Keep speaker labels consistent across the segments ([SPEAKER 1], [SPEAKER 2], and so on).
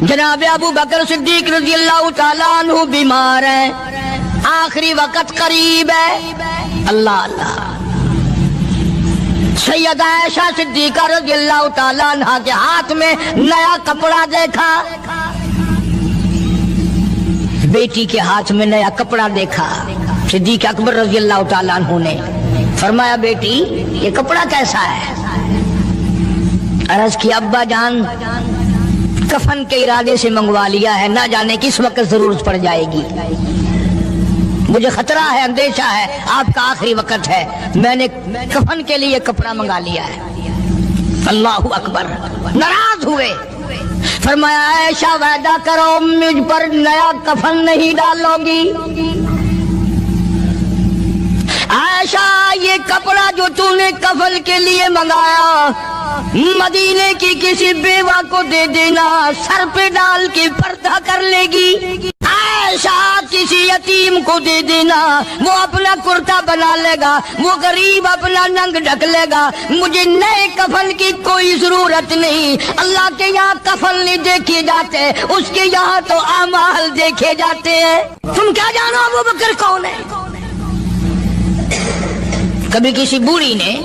[SPEAKER 1] جناب ابو بکر صدیق رضی اللہ تعالیٰ عنہ بیمار ہیں، آخری وقت قریب ہے۔ اللہ اللہ، سیدہ عائشہ صدیقہ رضی اللہ تعالیٰ عنہ کے ہاتھ میں نیا کپڑا دیکھا، بیٹی کے ہاتھ میں نیا کپڑا دیکھا۔ صدیق اکبر رضی اللہ تعالیٰ عنہ نے فرمایا بیٹی یہ کپڑا کیسا ہے؟ عرض کی ابا جان کفن کے ارادے سے منگوا لیا ہے، نہ جانے کس وقت ضرورت پڑ جائے گی، مجھے خطرہ ہے، اندیشہ ہے، آپ کا آخری وقت ہے، میں نے کفن کے لیے کپڑا منگا لیا ہے۔ اللہ اکبر، ناراض ہوئے، فرمایا عائشہ وعدہ کرو مجھ پر نیا کفن نہیں ڈالو گی۔ عائشہ یہ کپڑا جو تو نے کفن کے لیے منگایا مدینے کی کسی بیوہ کو دے دینا، سر پہ ڈال کے پردہ کر لے گی۔ عائشہ کسی یتیم کو دے دینا، وہ اپنا کرتا بنا لے گا، وہ غریب اپنا ننگ ڈھک لے گا، مجھے نئے کفن کی کوئی ضرورت نہیں۔ اللہ کے یہاں کفن نہیں دیکھے جاتے، اس کے یہاں تو اعمال دیکھے جاتے ہیں۔ تم کیا جانو ابو بکر کون ہے؟ کبھی کسی بوڑھی نے،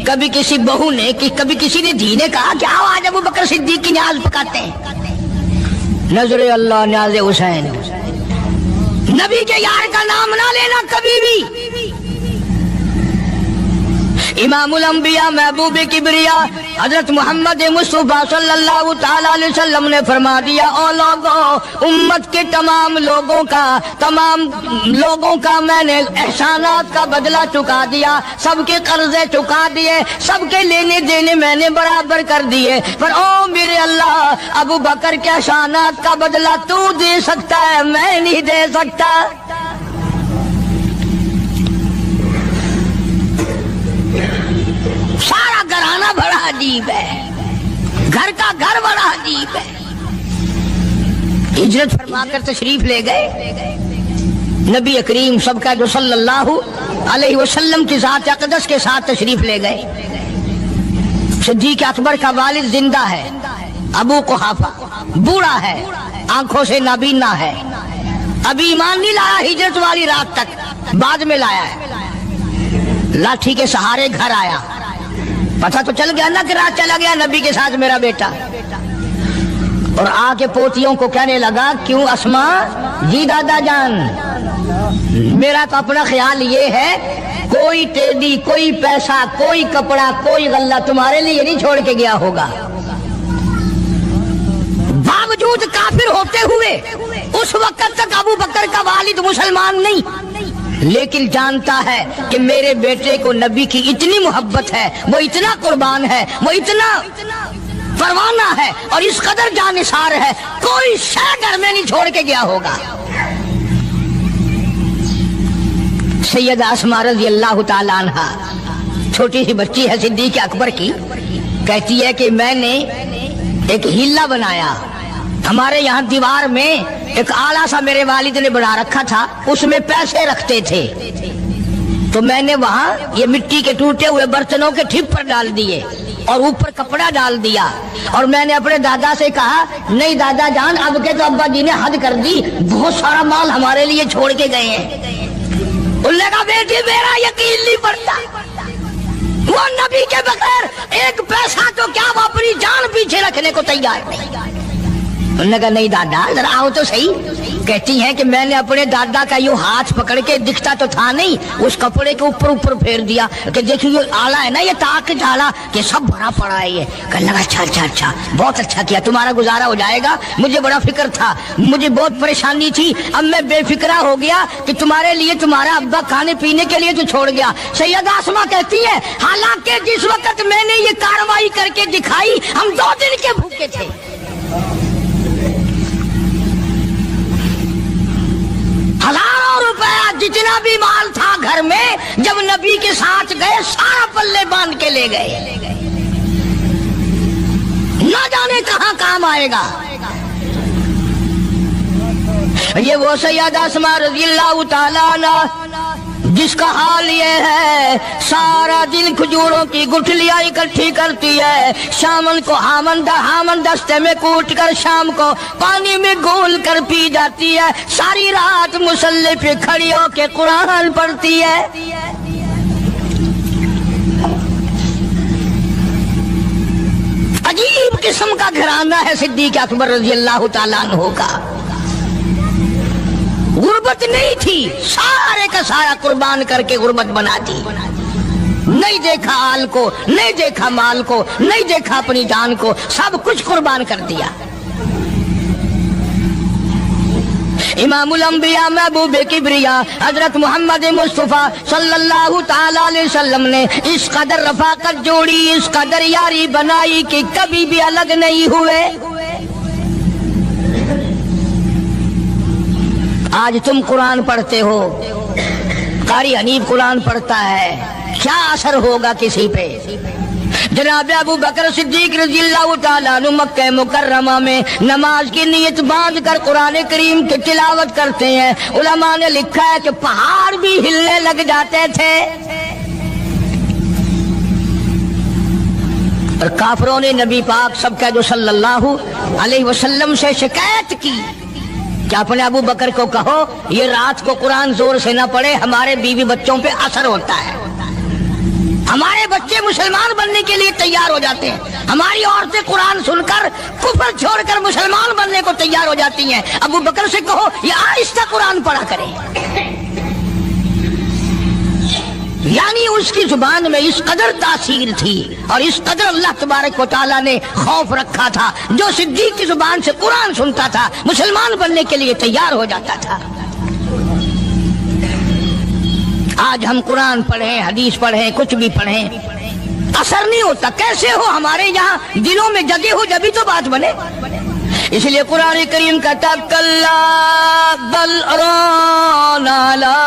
[SPEAKER 1] کبھی کسی بہو نے، کبھی کسی نے دھی نے کہا کہ آؤ آج ابو بکر صدیق کی نیاز پکاتے ہیں۔ نظر اللہ نیاز حسین، نبی کے یار کا نام نہ لینا کبھی بھی۔ امام الانبیاء محبوب کبریا حضرت محمد مصطفیٰ صلی اللہ تعالیٰ علیہ وسلم نے فرما دیا، او لوگوں، امت کے تمام لوگوں کا میں نے احسانات کا بدلہ چکا دیا، سب کے قرضے چکا دیے، سب کے لینے دینے میں نے برابر کر دیے، پر او میرے اللہ ابو بکر کے احسانات کا بدلہ تو دے سکتا ہے، میں نہیں دے سکتا۔ سارا گھرانہ بڑا عجیب ہے، گھر کا گھر بڑا عجیب ہے۔ ہجرت فرما کر تشریف لے گئے نبی کریم سب کا جو صلی اللہ علیہ وسلم کی ذات اقدس کے ساتھ تشریف لے گئے۔ صدیق اکبر کا والد زندہ ہے، ابو قحافہ بوڑھا ہے، آنکھوں سے نابینا ہے، ابھی ایمان نہیں لایا ہجرت والی رات تک، بعد میں لایا ہے۔ لاٹھی کے سہارے گھر آیا، پتہ تو چل گیا نا کہ رات چلا گیا نبی کے ساتھ میرا بیٹا، اور آ کے پوتیوں کو کہنے لگا کیوں اسما جی دادا جان، میرا تو اپنا خیال یہ ہے کوئی ٹیڈی، کوئی پیسہ، کوئی کپڑا، کوئی غلہ تمہارے لیے نہیں چھوڑ کے گیا ہوگا۔ باوجود کافر ہوتے ہوئے اس وقت تک ابو بکر کا والد مسلمان نہیں، لیکن جانتا ہے کہ میرے بیٹے کو نبی کی اتنی محبت ہے، وہ اتنا قربان ہے، وہ اتنا پروانہ ہے اور اس قدر جانثار ہے، کوئی شے گھر میں نہیں چھوڑ کے گیا ہوگا۔ سیدہ اسماء رضی اللہ تعالیٰ عنہ چھوٹی سی بچی ہے صدیق اکبر کی، کہتی ہے کہ میں نے ایک ہیلا بنایا، ہمارے یہاں دیوار میں ایک آلہ سا میرے والد نے بنا رکھا تھا، اس میں پیسے رکھتے تھے، تو میں نے وہاں یہ مٹی کے ٹوٹے ہوئے برتنوں کے ٹھپ پر ڈال دیے اور اوپر کپڑا ڈال دیا، اور میں نے اپنے دادا سے کہا نہیں دادا جان اب کے تو ابا جی نے حد کر دی، بہت سارا مال ہمارے لیے چھوڑ کے گئے ہیں۔ انہوں نے کہا بیٹی میرا یقین نہیں پڑتا، وہ نبی کے بغیر ایک پیسہ تو کیا وہ اپنی جان پیچھے رکھنے کو تیار نہیں۔ انہوں نے کہا نہیں دادا ذرا آؤ تو صحیح۔ کہتی ہیں کہ میں نے اپنے دادا کا یوں ہاتھ پکڑ کے، دکھتا تو تھا نہیں، اس کپڑے کے اوپر پھیر دیا کہ دیکھو یہ آلہ ہے نا، یہ تاک ڈالا کہ سب بھرا پڑا ہے، یہ کہنے لگا اچھا بہت اچھا کیا، تمہارا گزارا ہو جائے گا، مجھے بڑا فکر تھا، مجھے بہت پریشانی تھی، اب میں بے فکرہ ہو گیا کہ تمہارے لیے تمہارا ابا کھانے پینے کے لیے تو چھوڑ گیا۔ سیدہ اسماء کہتی ہے حالانکہ جس وقت میں نے یہ کارروائی کر کے دکھائی ہم 2 دن کے بھوکے تھے۔ ہزاروں روپیہ جتنا بھی مال تھا گھر میں جب نبی کے ساتھ گئے سارا پلے باندھ کے لے گئے، نہ جانے کہاں کام آئے گا۔ یہ وہ سیدہ اسماء رضی اللہ تعالیٰ عنہ جس کا حال یہ ہے سارا دن کھجوروں کی گٹھلیاں اکٹھی کرتی ہے، شامن کو ہامن دستے میں کوٹ کر شام کو پانی میں گھول کر پی جاتی ہے، ساری رات مصلی پہ کھڑی ہو کے قرآن پڑھتی ہے۔ عجیب قسم کا گھرانہ ہے صدیق اکبر رضی اللہ تعالیٰ عنہ کا۔ غربت نہیں تھی، سارے کا سارا قربان کر کے غربت بنا دی۔ نہیں دیکھا آل کو، نہیں دیکھا مال کو، نہیں دیکھا اپنی جان کو، سب کچھ قربان کر دیا۔ امام الانبیاء محبوب کبریا حضرت محمد مصطفیٰ صلی اللہ تعالی علیہ وسلم نے اس قدر رفاقت جوڑی، اس قدر یاری بنائی کہ کبھی بھی الگ نہیں ہوئے۔ آج تم قرآن پڑھتے ہو، قاری حنیف قرآن پڑھتا ہے، کیا اثر ہوگا کسی پہ؟ جناب ابو بکر صدیق رضی اللہ تعالیٰ عنہ مکہ مکرمہ میں نماز کی نیت باندھ کر قرآن کریم کی تلاوت کرتے ہیں۔ علماء نے لکھا ہے کہ پہاڑ بھی ہلنے لگ جاتے تھے، اور کافروں نے نبی پاک سب کا جو صلی اللہ علیہ وسلم سے شکایت کی کہ اپنے ابو بکر کو کہو یہ رات کو قرآن زور سے نہ پڑھے، ہمارے بیوی بچوں پہ اثر ہوتا ہے، ہمارے بچے مسلمان بننے کے لیے تیار ہو جاتے ہیں، ہماری عورتیں قرآن سن کر کفر چھوڑ کر مسلمان بننے کو تیار ہو جاتی ہیں، ابو بکر سے کہو یہ آہستہ قرآن پڑھا کرے۔ یعنی اس کی زبان میں اس قدر تاثیر تھی اور اس قدر اللہ تبارک و تعالیٰ نے خوف رکھا تھا، جو صدیق کی زبان سے قرآن سنتا تھا مسلمان بننے کے لیے تیار ہو جاتا تھا۔ آج ہم قرآن پڑھیں، حدیث پڑھیں، کچھ بھی پڑھیں، اثر نہیں ہوتا۔ کیسے ہو؟ ہمارے یہاں دلوں میں جگہ ہو جبھی تو بات بنے۔ اس لیے قرآن کریم کہتا کلا بل ران علی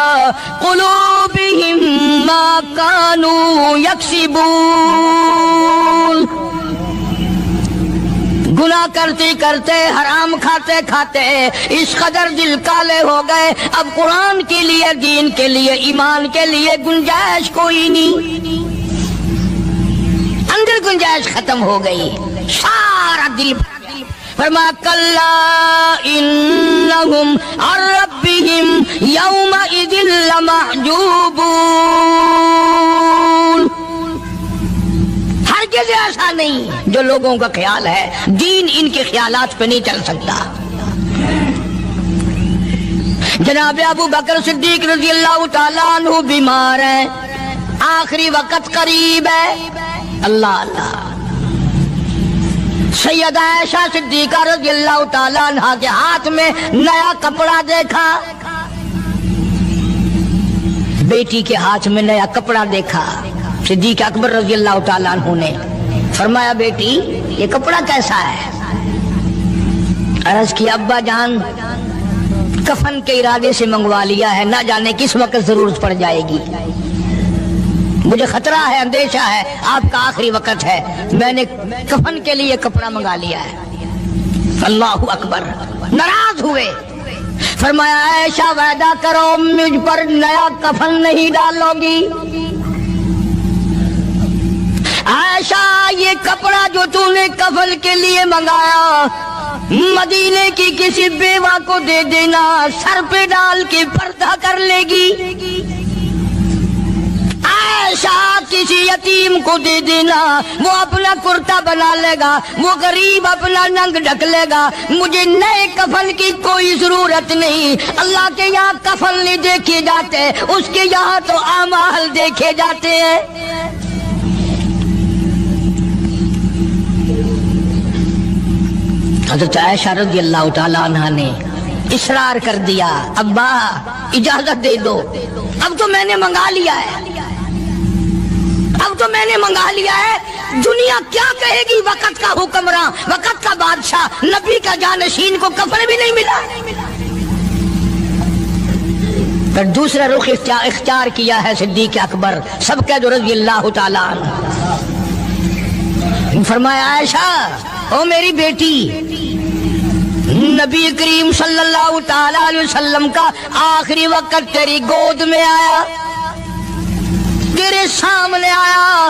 [SPEAKER 1] قلوبہم ما کانوا یکسبون، گناہ کرتے کرتے، حرام کھاتے کھاتے اس قدر دل کالے ہو گئے، اب قرآن کے لیے، دین کے لیے، ایمان کے لیے گنجائش کوئی نہیں، اندر گنجائش ختم ہو گئی، سارا دل۔ فرما کلا انہم عن ربہم یومئذ لمحجوبون، ہرگز ایسا نہیں جو لوگوں کا خیال ہے، دین ان کے خیالات پہ نہیں چل سکتا۔ جناب ابو بکر صدیق رضی اللہ تعالیٰ عنہ بیمار ہیں، آخری وقت قریب ہے، اللہ اللہ۔ سیدہ عائشہ صدیقہ رضی اللہ تعالیٰ عنہ کے ہاتھ میں نیا کپڑا دیکھا، بیٹی کے ہاتھ میں نیا کپڑا دیکھا، صدیق اکبر رضی اللہ تعالیٰ عنہ نے فرمایا بیٹی یہ کپڑا کیسا ہے؟ عرض کی ابا جان کفن کے ارادے سے منگوا لیا ہے، نہ جانے کس وقت ضرورت پڑ جائے گی، مجھے خطرہ ہے، اندیشہ ہے، آپ کا آخری وقت ہے، میں نے کفن کے لیے کپڑا منگا لیا ہے۔ اللہ اکبر۔ ناراض ہوئے، فرمایا عائشہ وعدہ کرو مجھ پر نیا کفن نہیں ڈالو گی۔ عائشہ یہ کپڑا جو تو نے کفن کے لیے منگایا مدینے کی کسی بیوہ کو دے دینا، سر پہ ڈال کے پردہ کر لے گی۔ عائشہ کسی یتیم کو دے دینا، وہ اپنا کرتا بنا لے گا، وہ غریب اپنا ننگ ڈھک لے گا، مجھے نئے کفن کی کوئی ضرورت نہیں۔ اللہ کے یہاں کفن نہیں دیکھے جاتے، اس کے یہاں تو اعمال دیکھے جاتے ہیں۔ حضرت عائشہ رضی اللہ تعالیٰ عنہ نے اصرار کر دیا، ابا اجازت دے دو، اب تو میں نے منگا لیا ہے، اب تو میں نے منگا لیا ہے، دنیا کیا کہے گی؟ وقت کا حکمراں، وقت کا بادشاہ، نبی کا جانشین کو کفن بھی نہیں ملا۔ پھر دوسرا رخ اختیار کیا ہے صدیق اکبر سب کا جو رضی اللہ تعالیٰ عنہ، فرمایا عائشہ او میری بیٹی، نبی کریم صلی اللہ تعالیٰ علیہ وسلم کا آخری وقت تیری گود میں آیا، تیرے سامنے آیا،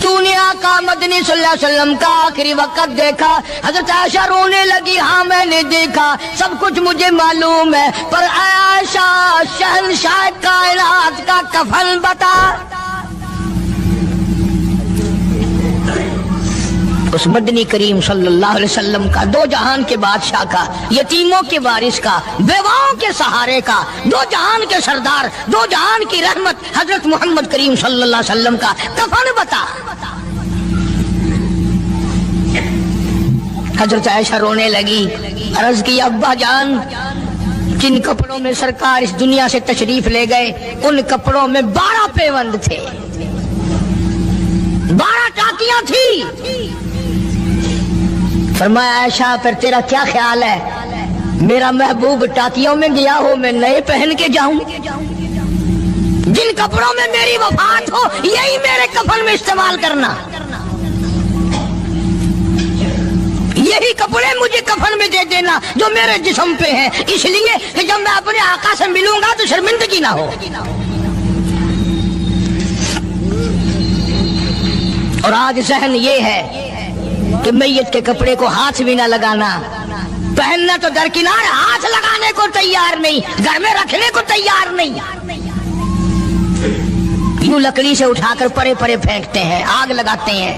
[SPEAKER 1] تو نے آقا مدنی صلی اللہ علیہ وسلم کا آخری وقت دیکھا۔ حضرت عائشہ رونے لگی، ہاں میں نے دیکھا، سب کچھ مجھے معلوم ہے، پر اے عائشہ شہنشاہ کائنات کا کفن بتا۔ اس مدنی کریم صلی اللہ علیہ وسلم کا، دو جہان کے بادشاہ کا، یتیموں کے وارث کا، بیواؤں کے سہارے کا، دو جہان کے سردار، دو جہان کی رحمت حضرت محمد کریم صلی اللہ علیہ وسلم کا کفن بتا۔ حضرت عائشہ رونے لگی، عرض کی ابا جان، جن کپڑوں میں سرکار اس دنیا سے تشریف لے گئے ان کپڑوں میں 12 پیوند تھے، 12 ٹاکیاں تھی۔ فرمایا عائشہ پھر تیرا کیا خیال ہے، میرا محبوب ٹاکیوں میں گیا ہو میں نئے پہن کے جاؤں؟ جن کپڑوں میں میری وفات ہو یہی میرے کفن میں استعمال کرنا، یہی کپڑے مجھے کفن میں دے دینا جو میرے جسم پہ ہیں، اس لیے کہ جب میں اپنے آقا سے ملوں گا تو شرمندگی نہ ہو۔ اور آج ذہن یہ ہے کہ میت کے کپڑے کو ہاتھ بھی نہ لگانا، پہننا تو درکنار، ہاتھ لگانے کو تیار نہیں، گھر میں رکھنے کو تیار نہیں، یوں لکڑی سے اٹھا کر پرے پرے پھینکتے ہیں، آگ لگاتے ہیں،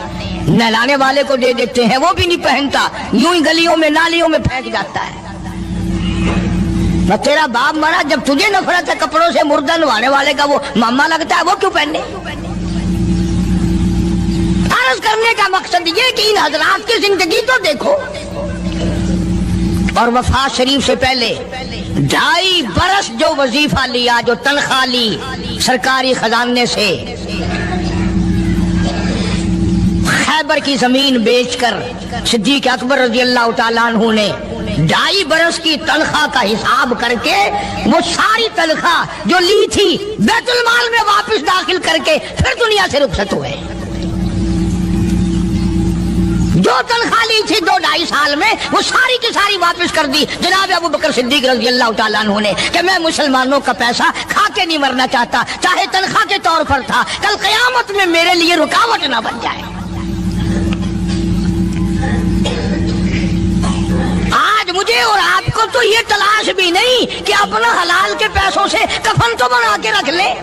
[SPEAKER 1] نہلانے والے کو دے دیتے ہیں، وہ بھی نہیں پہنتا، یوں ہی گلیوں میں نالیوں میں پھینک جاتا ہے۔ نہ تیرا باپ مرا، جب تجھے نفرت ہے کپڑوں سے، مردہ نوانے والے کا وہ ماما لگتا ہے، وہ کیوں پہننے؟ عرض کرنے کا مقصد یہ کہ ان حضرات کی زندگی تو دیکھو، اور وفات شریف سے پہلے 2.5 برس جو وظیفہ لیا، جو تنخواہ لی سرکاری خزانے سے، خیبر کی زمین بیچ کر صدیق اکبر رضی اللہ تعالیٰ عنہ نے 2.5 برس کی تنخواہ کا حساب کر کے وہ ساری تنخواہ جو لی تھی بیت المال میں واپس داخل کر کے پھر دنیا سے رخصت ہوئے۔ جو تنخواہ لی تھی 2-2.5 سال میں وہ ساری کی ساری واپس کر دی جناب ابو بکر صدیق رضی اللہ تعالیٰ عنہ نے، کہ میں مسلمانوں کا پیسہ کھا کے نہیں مرنا چاہتا، چاہے تنخواہ کے طور پر تھا، کل قیامت میں میرے لیے رکاوٹ نہ بن جائے۔ آج مجھے اور آپ کو تو یہ تلاش بھی نہیں کہ اپنا حلال کے پیسوں سے کفن تو بنا کے رکھ لیں۔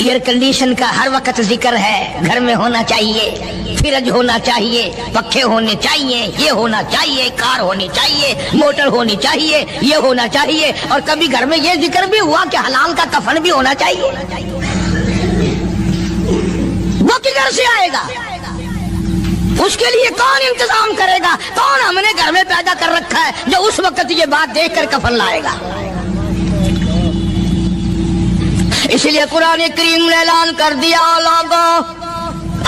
[SPEAKER 1] ایئر کنڈیشن کا ہر وقت ذکر ہے، گھر میں ہونا چاہیے، فریج ہونا چاہیے، پنکھے ہونے چاہیے، یہ ہونا چاہیے، کار ہونی چاہیے، موٹر ہونی چاہیے، یہ ہونا چاہیے، اور کبھی گھر میں یہ ذکر بھی ہوا کہ حلال کا کفن بھی ہونا چاہیے۔ وہ کدھر سے آئے گا؟ اس کے لیے کون انتظام کرے گا؟ کون ہم نے گھر میں پیدا کر رکھا ہے جو اس وقت یہ بات دیکھ کر کفن لائے گا؟ اس لیے قرآن کریم نے اعلان کر دیا، لوگوں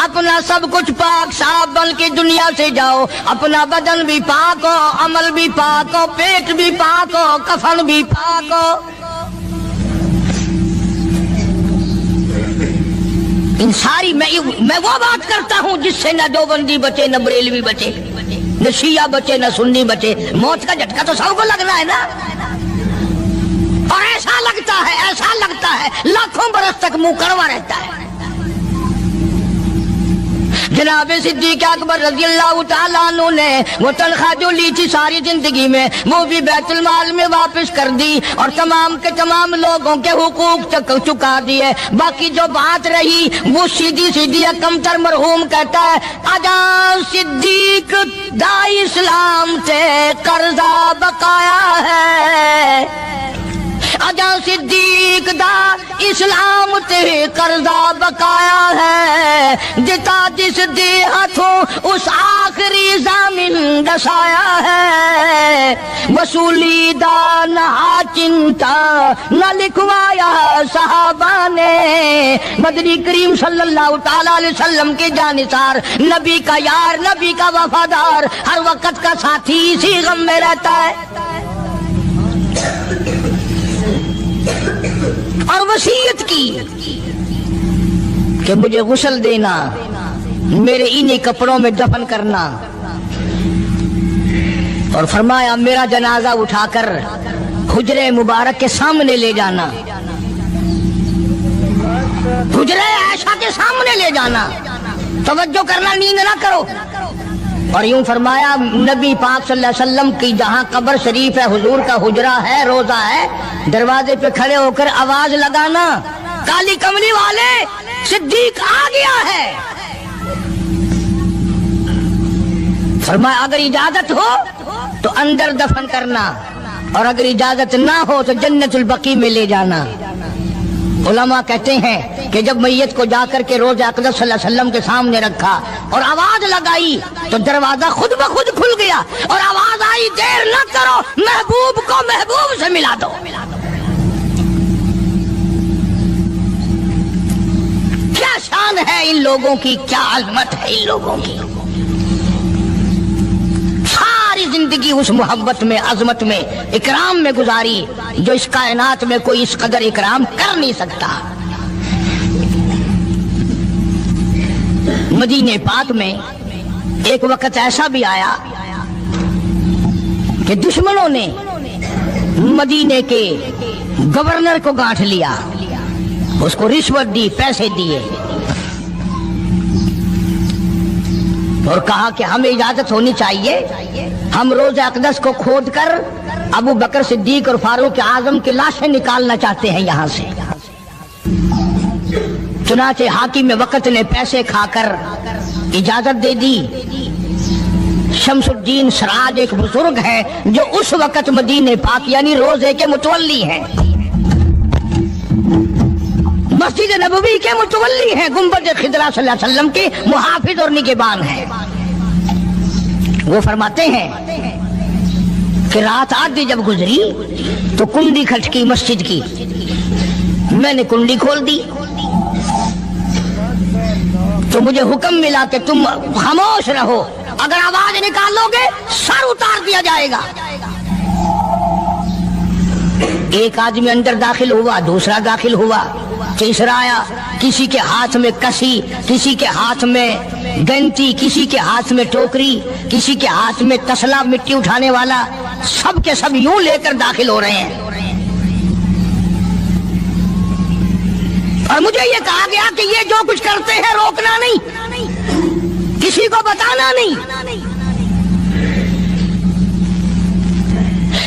[SPEAKER 1] اپنا سب کچھ پاک صاف بن کے دنیا سے جاؤ، اپنا بدن بھی پاک ہو، عمل بھی پاک ہو، پیٹ بھی پاک ہو، کفن بھی پاک ہو۔ ان ساری میں وہ بات کرتا ہوں جس سے نہ دیوبندی بچے، نہ بریلوی بچے، نہ شیعہ بچے، نہ سنی بچے۔ موت کا جھٹکا تو سب کو لگنا ہے نا، اور ایسا لگتا ہے لاکھوں برس تک منہ کڑوا رہتا ہے۔ جناب صدیق اکبر رضی اللہ تعالیٰ عنہ نے وہ تنخواہ جو لی تھی ساری زندگی میں وہ بھی بیت المال میں واپس کر دی، اور تمام کے تمام لوگوں کے حقوق چکا دیے۔ باقی جو بات رہی وہ سیدھی کمتر مرحوم کہتا ہے، اجا صدیق دا اسلام تے قرضہ بقایا ہے، اجا صدیق دا اسلام تے قرضہ بقایا ہے، جتا جس دے ہاتھوں اس آخری ضامن دسایا ہے، وصولی دا نہ چنتا نہ لکھوایا صحابہ نے۔ مدنی کریم صلی اللہ تعالی علیہ وسلم کے جانثار، نبی کا یار، نبی کا وفادار، ہر وقت کا ساتھی، اسی غم میں رہتا ہے۔ اور وصیت کی کہ مجھے غسل دینا، میرے انہی کپڑوں میں دفن کرنا، اور فرمایا میرا جنازہ اٹھا کر حجرے مبارک کے سامنے لے جانا، حجرے عائشہ کے سامنے لے جانا، توجہ کرنا، نیند نہ کرو۔ اور یوں فرمایا نبی پاک صلی اللہ علیہ وسلم کی جہاں قبر شریف ہے، حضور کا حجرہ ہے، روضہ ہے، دروازے پہ کھڑے ہو کر آواز لگانا، کالی کملی والے صدیق آ گیا ہے۔ فرمایا اگر اجازت ہو تو اندر دفن کرنا، اور اگر اجازت نہ ہو تو جنت البقیع میں لے جانا۔ علماء کہتے ہیں کہ جب میت کو جا کر کے روضہ اقدس صلی اللہ علیہ وسلم کے سامنے رکھا اور آواز لگائی تو دروازہ خود بخود کھل گیا، اور آواز آئی دیر نہ کرو، محبوب کو محبوب سے ملا دو۔ کیا شان ہے ان لوگوں کی، کیا عظمت ہے ان لوگوں کی، ساری زندگی اس محبت میں، عظمت میں، اکرام میں گزاری جو اس کائنات میں کوئی اس قدر اکرام کر نہیں سکتا۔ مدینہ پاک میں ایک وقت ایسا بھی آیا کہ دشمنوں نے مدینے کے گورنر کو گانٹھ لیا، اس کو رشوت دی، پیسے دیے، اور کہا کہ ہمیں اجازت ہونی چاہیے، ہم روضہ اقدس کو کھود کر ابو بکر صدیق اور فاروق اعظم کی لاشیں نکالنا چاہتے ہیں یہاں سے۔ چنانچہ حاکم وقت نے پیسے کھا کر اجازت دے دی۔ شمس الدین سراج ایک بزرگ ہے جو اس وقت مدینہ پاک یعنی روضے کے متولی ہیں، مسجد نبوی کے متولی ہیں، گنبد خضرا صلی اللہ علیہ وسلم کے محافظ اور نگہبان ہیں۔ وہ فرماتے ہیں کہ رات آدھی جب گزری تو کنڈی کھٹکی مسجد کی، میں نے کنڈی کھول دی تو مجھے حکم ملا کہ تم خاموش رہو، اگر آواز نکالو گے سر اتار دیا جائے گا۔ ایک آدمی اندر داخل ہوا، دوسرا داخل ہوا، تیسرا آیا، کسی کے ہاتھ میں کسی، کسی کے ہاتھ میں گنتی، کسی کے ہاتھ میں ٹوکری، کسی کے ہاتھ میں تسلا مٹی اٹھانے والا، سب کے سب یوں لے کر داخل ہو رہے ہیں۔ اور مجھے یہ کہا گیا کہ یہ جو کچھ کرتے ہیں روکنا نہیں، کسی کو بتانا نہیں۔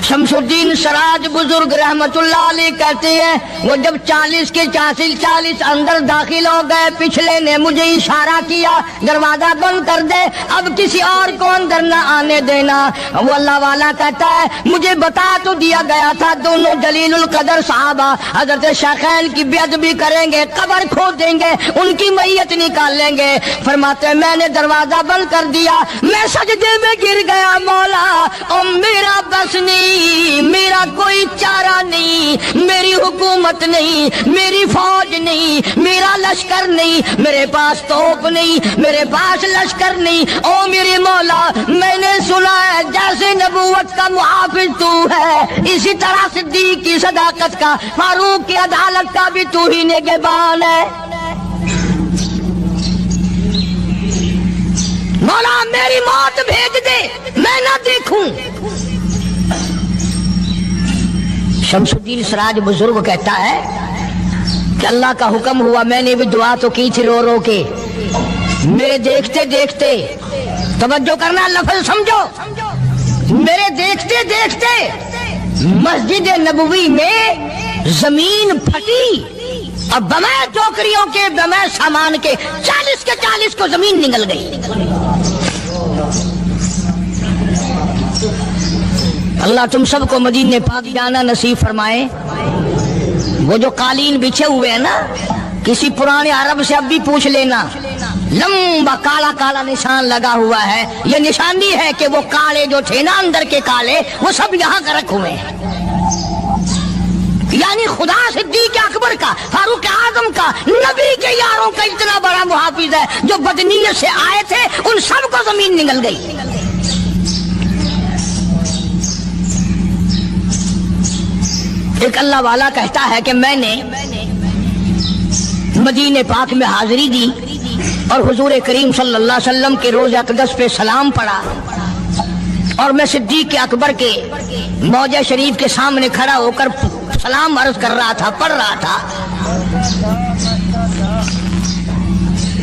[SPEAKER 1] شمس الدین سراج بزرگ رحمت اللہ علیہ کہتے ہیں وہ جب 40 کے 40 اندر داخل ہو گئے، پچھلے نے مجھے اشارہ کیا دروازہ بند کر دے، اب کسی اور کو اندر نہ آنے دینا۔ وہ اللہ والا کہتا ہے مجھے بتا تو دیا گیا تھا دونوں جلیل القدر صحابہ حضرت شیخین کی بے ادبی کریں گے، قبر کھود دیں گے، ان کی میت نکال لیں گے۔ فرماتے میں نے دروازہ بند کر دیا، میں سجدے میں گر گیا، مولا او میرا بس نہیں، میرا کوئی چارہ نہیں، میری حکومت نہیں، میری فوج نہیں، میرا لشکر نہیں، میرے پاس توپ نہیں، میرے پاس لشکر نہیں، او میرے مولا میں نے سنا ہے جیسے نبوت کا محافظ تو ہے، اسی طرح صدیق کی صداقت کا، فاروق کی عدالت کا بھی تو ہی نگہبان ہے۔ مولا میری موت بھیج دے، میں نہ دیکھوں۔ شمس الدین سراج بزرگ کہتا ہے کہ اللہ کا حکم ہوا، میں نے بھی دعا تو کی تھی رو رو کے، میرے دیکھتے دیکھتے، توجہ کرنا لفظ سمجھو، میرے دیکھتے دیکھتے مسجد نبوی میں زمین پھٹی اور بمے ٹوکریوں کے، بمے سامان کے 40 کو زمین نگل گئی۔ اللہ تم سب کو مدینہ پاک جانا نصیب فرمائے۔ وہ جو قالین بچھے ہوئے ہیں نا، کسی پرانے عرب سے اب بھی پوچھ لینا، لمبا کالا کالا نشان لگا ہوا ہے، یہ نشانی ہے کہ وہ کالے جو تھے نا اندر کے کالے، وہ سب یہاں کا رکھ ہوئے ہیں۔ یعنی خدا صدیق اکبر کا، فاروق اعظم کا، نبی کے یاروں کا اتنا بڑا محافظ ہے، جو بدنیت سے آئے تھے ان سب کو زمین نگل گئی۔ ایک اللہ والا کہتا ہے کہ میں نے مدینہ پاک میں حاضری دی اور حضور کریم صلی اللہ علیہ وسلم کے روضہ اقدس پہ سلام پڑھا، اور میں صدیق اکبر کے موضع شریف کے سامنے کھڑا ہو کر سلام عرض کر رہا تھا، پڑھ رہا تھا۔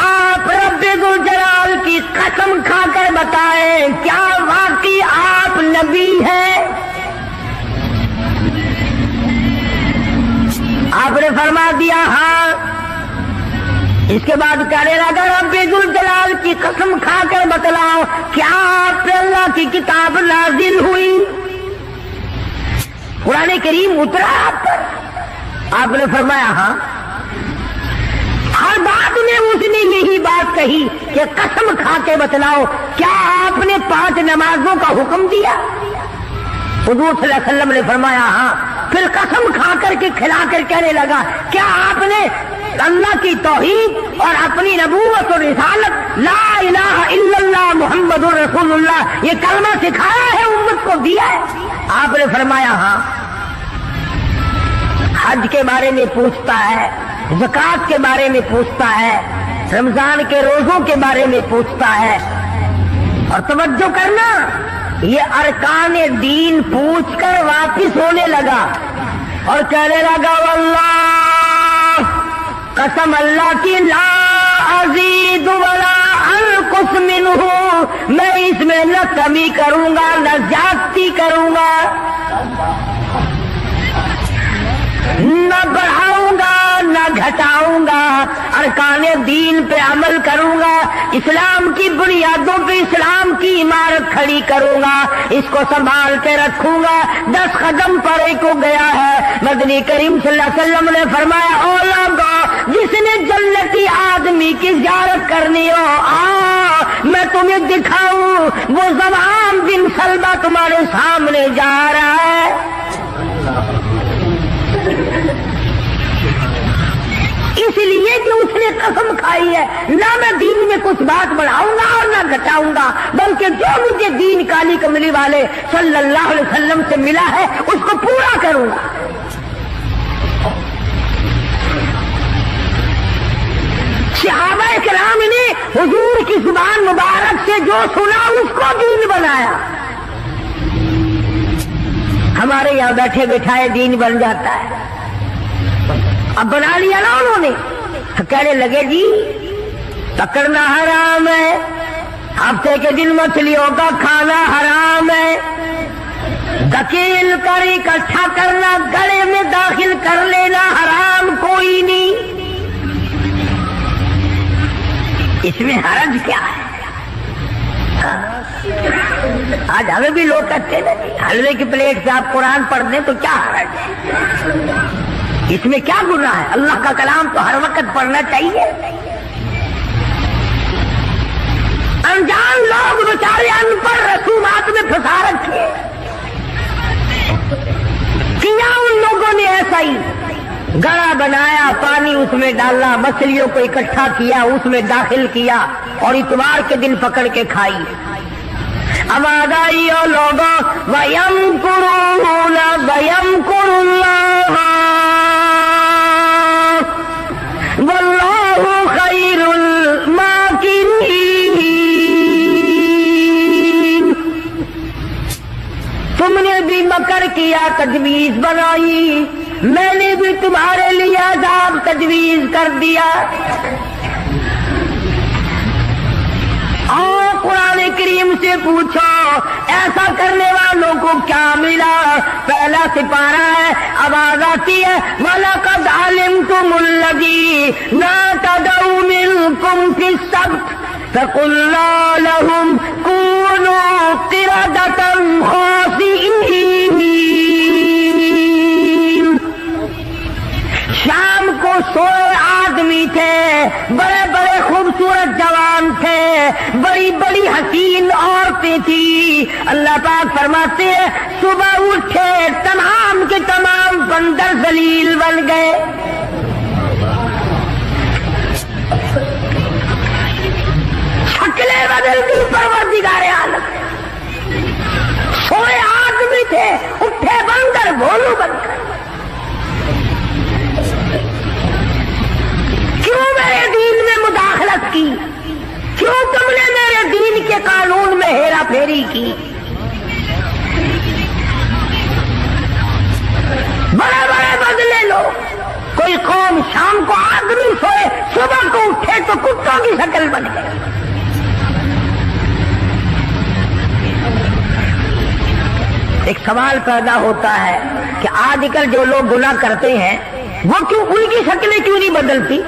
[SPEAKER 1] آپ رب ذو جلال کی قسم کھا کر بتائیں کیا واقعی آپ نبی ہیں؟ آپ نے فرما دیا ہاں۔ اس کے بعد کہنے لگا رب ذو جلال کی قسم کھا کر بتلاؤ کیا آپ پہ اللہ کی کتاب نازل ہوئی؟ قرآن کریم اترا آپ پر؟ آپ نے فرمایا ہاں۔ ہر بات میں اس نے یہی بات کہی کہ قسم کھا کے بتلاؤ کیا آپ نے 5 نمازوں کا حکم دیا؟ حضور صلی اللہ علیہ وسلم نے فرمایا ہاں۔ پھر قسم کھا کر کے کھلا کر کہنے لگا کیا آپ نے اللہ کی توحید اور اپنی نبوت اور رسالت لا الہ الا اللہ محمد رسول اللہ یہ کلمہ سکھایا ہے، امت کو دیا ہے؟ آپ نے فرمایا ہاں۔ حج کے بارے میں پوچھتا ہے، زکوٰۃ کے بارے میں پوچھتا ہے، رمضان کے روزوں کے بارے میں پوچھتا ہے۔ اور توجہ کرنا، یہ ارکان دین پوچھ کر واپس ہونے لگا اور کہنے لگا واللہ، قسم اللہ کی، لا ازید ولا انقص منہ، میں اس میں نہ کمی کروں گا نہ زیادتی کروں گا، نہ بڑھاؤں گا نہ گھٹاؤں گا، ارکان دین پہ عمل کروں گا، اسلام کی بنیادوں پہ اسلام کی عمارت کھڑی کروں گا، اس کو سنبھال کے رکھوں گا۔ 10 قدم پڑے کو گیا ہے، مدنی کریم صلی اللہ علیہ وسلم نے فرمایا او لوگو، جس نے جنتی آدمی کی زیارت کرنی ہو میں تمہیں دکھاؤں، وہ زمام بن سلمہ تمہارے سامنے جا رہا ہے۔ اس لیے کہ اس نے قسم کھائی ہے نہ میں دین میں کچھ بات بڑھاؤں گا اور نہ گھٹاؤں گا، بلکہ جو مجھے دین کالی کملی والے صلی اللہ علیہ وسلم سے ملا ہے اس کو پورا کروں گا۔ صحابہ کرام نے حضور کی زبان مبارک سے جو سنا اس کو دین بنایا۔ ہمارے یہاں بیٹھے بٹھائے دین بن جاتا ہے، اب بنا لیا نا انہوں نے، کہنے لگے جی پکڑنا حرام ہے، ہفتے کے دن مچھلیوں کا کھانا حرام ہے، دکیل کر اکٹھا کرنا گلے میں داخل کر لینا حرام کوئی نہیں، اس میں حرج کیا ہے؟ آج ہمیں بھی لوگ کہتے ہیں حلوے کی پلیٹ سے آپ قرآن پڑھ دیں تو کیا حرج ہے؟ اس میں کیا گناہ ہے؟ اللہ کا کلام تو ہر وقت پڑھنا چاہیے۔ انجان لوگ بیچارے ان پڑھ رسومات میں پھنسا رکھے، کیا ان لوگوں نے ایسا ہی گڑا بنایا، پانی اس میں ڈالا، مچھلیوں کو اکٹھا کیا، اس میں داخل کیا اور اتوار کے دن پکڑ کے کھائی۔ آواز آئی اور لوگوں وَيَمْكُرُونَ وَيَمْكُرُ اللَّهُ وَاللَّهُ خَيْرُ الْمَاكِرِينَ۔ تم نے بھی مکر کیا، تجویز بنائی، میں نے بھی تمہارے لیے عذاب تجویز کر دیا۔ اور قرآن کریم سے پوچھو ایسا کرنے والوں کو کیا ملا؟ پہلا سپارہ ہے، آواز آتی ہے وَلَقَدْ عَلِمْتُمُ الَّذِينَ اعْتَدَوْا مِنْكُمْ فِي السَّبْتِ فَقُلْنَا لَهُمْ كُونُوا قِرَدَةً خَاسِئِينَ۔ شام کو سوئے آدمی تھے، بڑے بڑے خوبصورت جوان تھے، بڑی بڑی حسین عورتیں تھی۔ اللہ پاک فرماتے ہیں صبح اٹھے تمام کے تمام بندر ذلیل بن گئے۔ شکلیں بدل گئی پروردگار عالم، سوئے آدمی تھے اٹھے بندر بھولو بن گئے۔ کیوں میرے دین میں مداخلت کی؟ کیوں تم نے میرے دین کے قانون میں ہیرا پھیری کی؟ بڑے بڑے بدلے لو، کوئی قوم شام کو آدمی سوئے صبح کو اٹھے تو کتوں کی شکل بن گئے. ایک سوال پیدا ہوتا ہے کہ آج کل جو لوگ گناہ کرتے ہیں وہ کیوں ان کی شکلیں کیوں نہیں بدلتی؟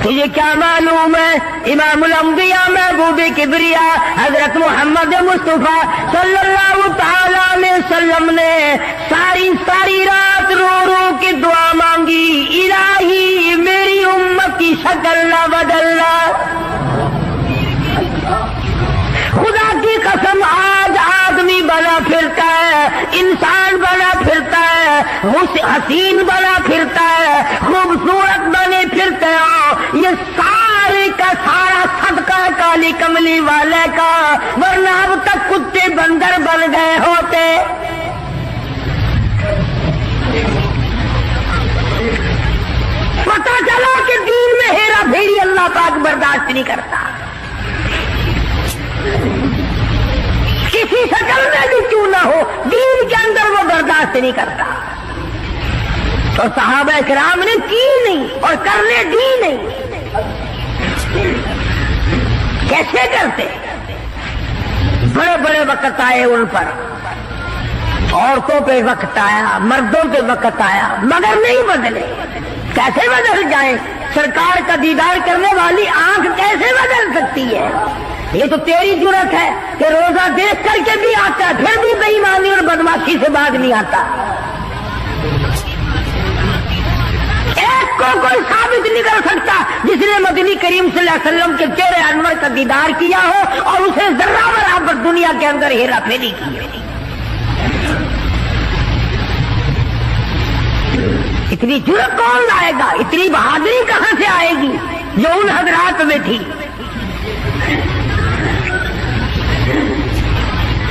[SPEAKER 1] تجھے کیا معلوم ہے امام الانبیاء محبوب کبریا حضرت محمد مصطفیٰ صلی اللہ تعالی علیہ وسلم نے ساری رات رو رو کے دعا مانگی، الہی میری امت کی شکل نہ بدلنا. خدا کی قسم آج آدمی بنا پھرتا ہے، انسان بنا پھرتا ہے، حسین بنا پھرتا ہے، خوبصورت بنے پھرتے ہو، یہ سارے کا سارا صدقہ کالی کملی والے کا، ورنہ اب تک کتے بندر بن گئے ہوتے. پتہ چلا کہ دین میں ہیرا پھیری اللہ پاک برداشت نہیں کرتا، کسی شکل میں بھی کیوں نہ ہو دین کے اندر وہ برداشت نہیں کرتا. اور صحابہ کرام نے کی نہیں اور کرنے دی نہیں. کیسے کرتے؟ بڑے بڑے وقت آئے ان پر، عورتوں پہ وقت آیا، مردوں پہ وقت آیا، مگر نہیں بدلے. کیسے بدل جائیں؟ سرکار کا دیدار کرنے والی آنکھ کیسے بدل سکتی ہے؟ یہ تو تیری جرت ہے کہ روزہ دیکھ کر کے بھی آتا ہے پھر بھی بے ایمانی اور بدماشی سے باز نہیں آتا. ایک کو کوئی ثابت نہیں کر سکتا جس نے مدنی کریم صلی اللہ علیہ وسلم کے چہرے انور کا دیدار کیا ہو اور اسے ذرہ برابر دنیا کے اندر ہیرا پھیری کی ہے. اتنی جرت کون لائے گا؟ اتنی بہادری کہاں سے آئے گی جو ان حضرات میں تھی؟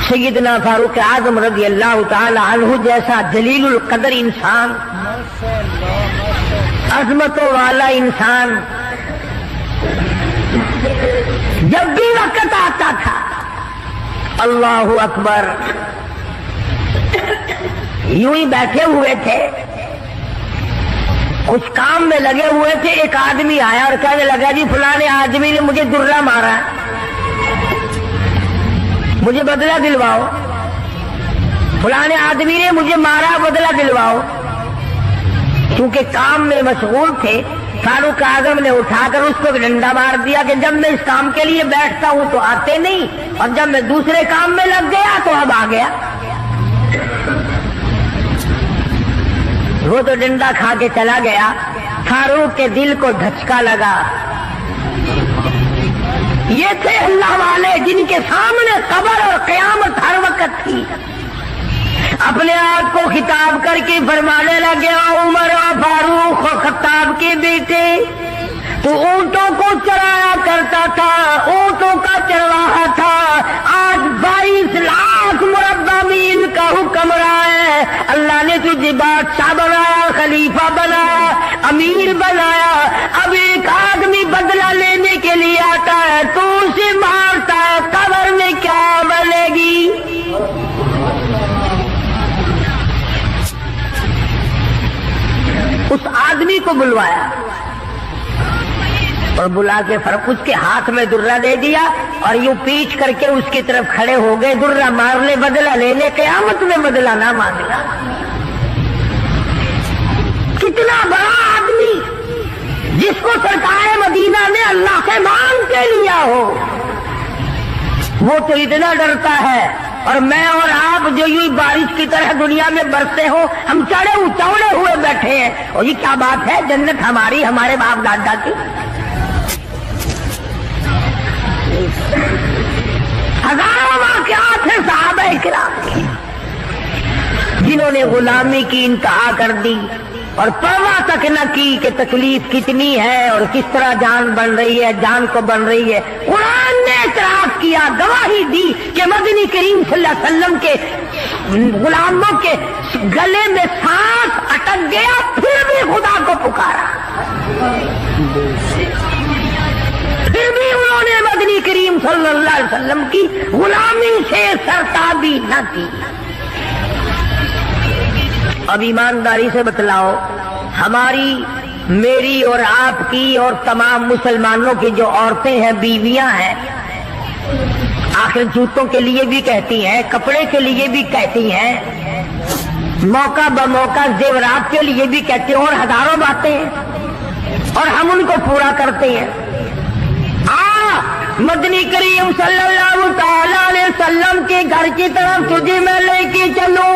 [SPEAKER 1] سیدنا فاروق اعظم رضی اللہ تعالی عنہ جیسا جلیل القدر انسان، عظمتوں والا انسان، جب بھی وقت آتا تھا اللہ اکبر یوں ہی بیٹھے ہوئے تھے، کچھ کام میں لگے ہوئے تھے، ایک آدمی آیا اور کہنے لگا جی فلانے آدمی نے مجھے درہ مارا، مجھے بدلہ دلواؤ. فلانے آدمی نے مجھے مارا، بدلہ دلواؤ. کیونکہ کام میں مشغول تھے فاروق اعظم نے اٹھا کر اس کو ڈنڈا مار دیا کہ جب میں اس کام کے لیے بیٹھتا ہوں تو آتے نہیں، اور جب میں دوسرے کام میں لگ گیا تو اب آ گیا. وہ تو ڈنڈا کھا کے چلا گیا. فاروق کے دل کو دھچکا لگا. یہ تھے اللہ والے جن کے سامنے قبر اور قیامت ہر وقت تھی. اپنے آپ کو خطاب کر کے فرمانے لگے عمر فاروق و خطاب کے بیٹے، تو اونٹوں کو چرایا کرتا تھا، اونٹوں کا چرواہا تھا، آج 22 لاکھ مربع میل کا حکمراں ہے. اللہ نے تجھے بادشاہ بنایا، خلیفہ بنایا، امیر بنایا. اب ایک آدمی بدلہ لینے کے لیے آتا ہے تو اسے مارتا ہے، قبر میں کیا بنے گی؟ اس آدمی کو بلوایا اور بلا کے اس کے ہاتھ میں درہ دے دیا اور یوں پیچھ کر کے اس کی طرف کھڑے ہو گئے، درہ مارنے بدلہ لینے، قیامت میں بدلہ نہ مانگنا. کتنا بڑا آدمی جس کو سرکار مدینہ نے اللہ سے مانگ کے لیا ہو، وہ تو اتنا ڈرتا ہے. اور میں اور آپ جو یوں بارش کی طرح دنیا میں برستے ہو، ہم چوڑے ہوئے بیٹھے ہیں. اور یہ کیا بات ہے؟ جنت ہماری، ہمارے باپ دادا کی. ہزاروں واقعات ہیں صحابہ کرام کے جنہوں نے غلامی کی انتہا کر دی اور پرواہ تک نہ کی کہ تکلیف کتنی ہے اور کس طرح جان بن رہی ہے، جان کو بن رہی ہے. قرآن نے اعتراف کیا، گواہی دی کہ مدنی کریم صلی اللہ علیہ وسلم کے غلاموں کے گلے میں سانس اٹک گیا، پھر بھی خدا کو پکارا، پھر بھی انہوں نے مدنی کریم صلی اللہ علیہ وسلم کی غلامی سے سرتابی نہ کی. اب ایمانداری سے بتلاؤ، ہماری میری اور آپ کی اور تمام مسلمانوں کی جو عورتیں ہیں، بیویاں ہیں، آخر جوتوں کے لیے بھی کہتی ہیں، کپڑے کے لیے بھی کہتی ہیں، موقع بموقع زیورات کے لیے بھی کہتے ہیں، اور ہزاروں باتیں ہیں، اور ہم ان کو پورا کرتے ہیں۔ مدنی کریم صلی اللہ تعالی علیہ وسلم کے گھر کی طرف تجھے میں لے کے چلوں۔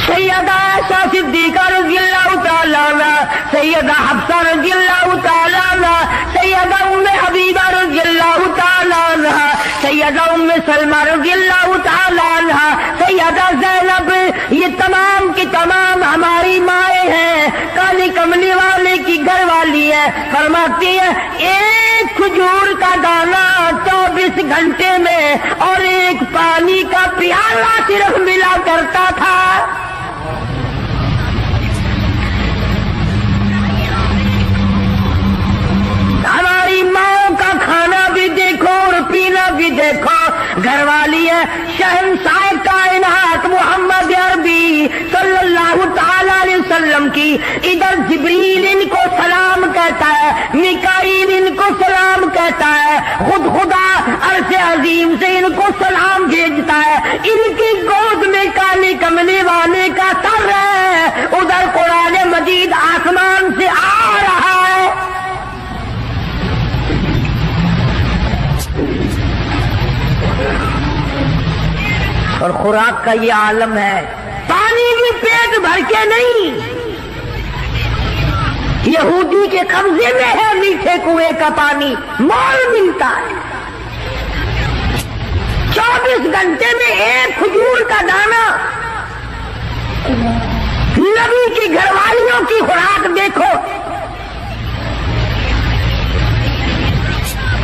[SPEAKER 1] سیدہ عائشہ صدیقہ رضی اللہ تعالی عنہ، سیدہ حفصہ رضی اللہ تعالی عنہ، سیدہ ام حبیبہ رضی اللہ تعالی عنہ، سیدہ ام سلمہ رضی اللہ تعالی عنہ، سیدہ زینب، یہ تمام کی تمام ہماری مائیں ہیں، کالی کملی والے کی گھر والی ہے۔ فرماتی ہے ایک کھجور کا دانہ 24 گھنٹے میں اور ایک پانی کا پیالہ صرف ملا کرتا تھا۔ ہماری ماں کا کھانا بھی دیکھو اور پینا بھی دیکھو، گھر والی ہے شہنشاہ کائنات محمد عربی صلی اللہ تعالی علیہ وسلم کی، ادھر جبریل ان کو سلام کہتا ہے، میکائیل ان کو سلام کہتا ہے، خود خدا عرش عظیم سے ان کو سلام بھیجتا ہے، ان کی گود میں کالی کملی والے کا سر ہے، ادھر قرآن مجید آسمان سے آ رہا ہے۔ اور خوراک کا یہ عالم ہے، پانی بھی پیٹ بھر کے نہیں، یہودی کے قبضے میں ہے میٹھے کنویں کا پانی، مول ملتا ہے۔ 24 گھنٹے میں ایک کھجور کا دانہ، نبی کی گھر والیوں کی خوراک دیکھو۔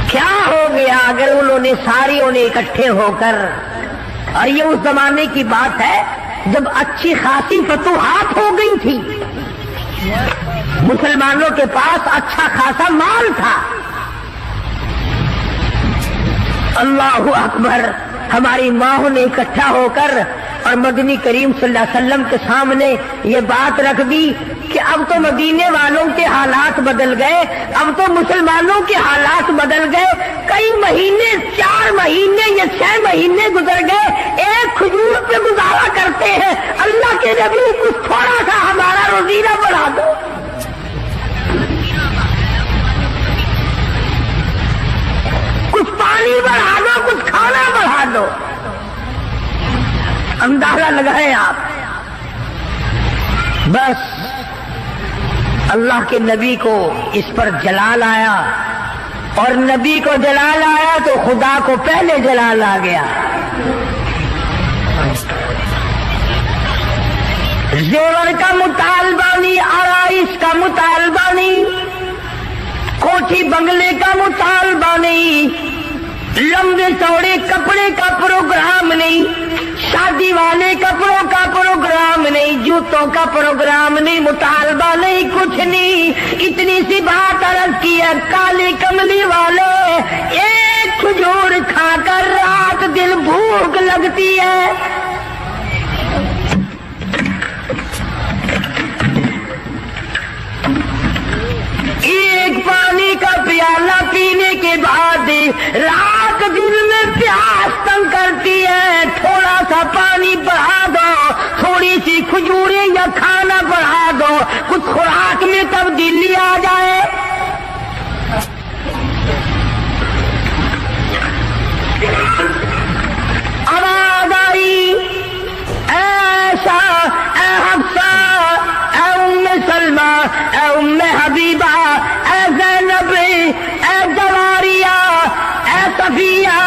[SPEAKER 1] کیا ہو گیا اگر انہوں نے ساریوں نے اکٹھے ہو کر، اور یہ اس زمانے کی بات ہے جب اچھی خاصی فتوحات ہو گئی تھی، مسلمانوں کے پاس اچھا خاصا مال تھا۔ اللہ اکبر، ہماری ماں نے اکٹھا ہو کر اور مدنی کریم صلی اللہ علیہ وسلم کے سامنے یہ بات رکھ دی کہ اب تو مدینے والوں کے حالات بدل گئے، اب تو مسلمانوں کے حالات بدل گئے، کئی مہینے 4 مہینے یا 6 مہینے گزر گئے، ایک کھجور پہ گزارا کرتے ہیں۔ اللہ کے نبی کچھ تھوڑا سا ہمارا روزینہ بڑھا دو۔ کچھ پانی بڑھا دو، کچھ کھانا بڑھا دو۔ اندازہ لگائیں آپ، بس اللہ کے نبی کو اس پر جلال آیا، اور نبی کو جلال آیا تو خدا کو پہلے جلال آ گیا۔ زیور کا مطالبہ نہیں، آرائش کا مطالبہ نہیں، کوٹھی بنگلے کا مطالبہ نہیں، لمبے چوڑے کپڑے کا پروگرام نہیں، شادی والے کپڑوں کا پروگرام نہیں، جوتوں کا پروگرام نہیں، مطالبہ نہیں، کچھ نہیں۔ اتنی سی بات عرض کی ہے، کالی کملی والے ایک کھجور کھا کر رات دن بھوک لگتی ہے، ایک پانی کا پیالہ پینے کے بعد رات دن میں پیاس تنگ کرتی ہے، تھوڑا سا پانی بڑھا دو، تھوڑی سی کھجوریں یا کھانا بڑھا دو، کچھ خوراک میں تبدیلی آ جائے۔ آواز آئی، اے عائشہ، اے حفصہ، اے ام سلمہ، اے ام حبیبہ، اے زینب، اے جواریہ، اے صفیہ،